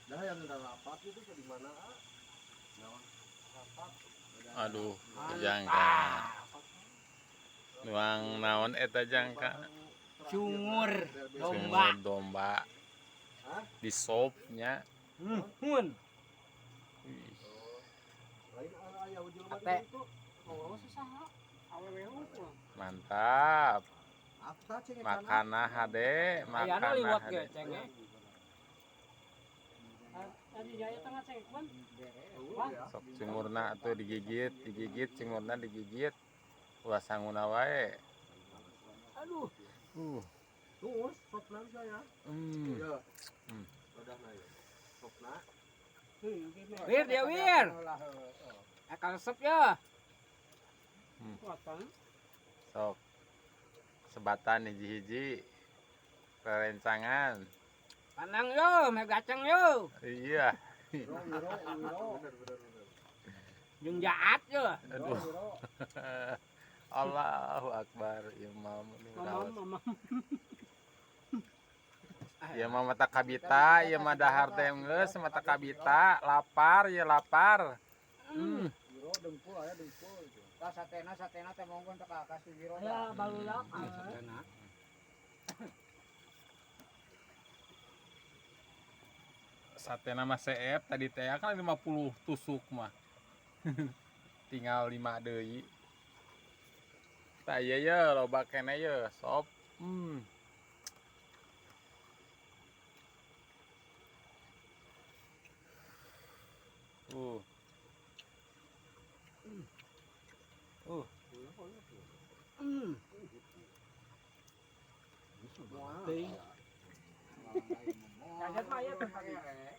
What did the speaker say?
Dah yang udah lapat itu ke di mana? Naon? Lapat. Aduh, jangka. Nuang naon eta jangka? Cungur Sungut domba. Hah? Di sopnya. Mun. Wih, Lain aya jelema Ate. itu. Oh, sasaha? Awewe hukum. mantap. Apa ceng Makanah hade, Ayana makanah liwat hade. ge cenge. Tadi jaya tengah cekman. Sok cungurna tuh digigit cungurna digigit. Ulah sanguna wae. Aduh. Tuh, sopna saya. Ya. Hmm. Wadahna ya. Sopna. Wir dia wir. Akal resep ya. Kuatan. Sok. Sebatan hiji-hiji. Rerencangan. Panang yo, me gaceng yo. Iya. Bener. Jeung jaat yo. Aduh. Allahu Akbar, imam ini rawat. Mamam. Ya mah mata kabita, ya mah dahar teh geus mata kabita, lapar ya lapar. Wiro dengkul aya dengkul itu. Tah satena teh monggo teh ka kasih wiro Ya barudak. Satena mah seep tadi teh kan 50 tusuk mah. Tinggal 5 deui. Tah ieu ye loba keneh ye, sop. Uh. Kaget mah ya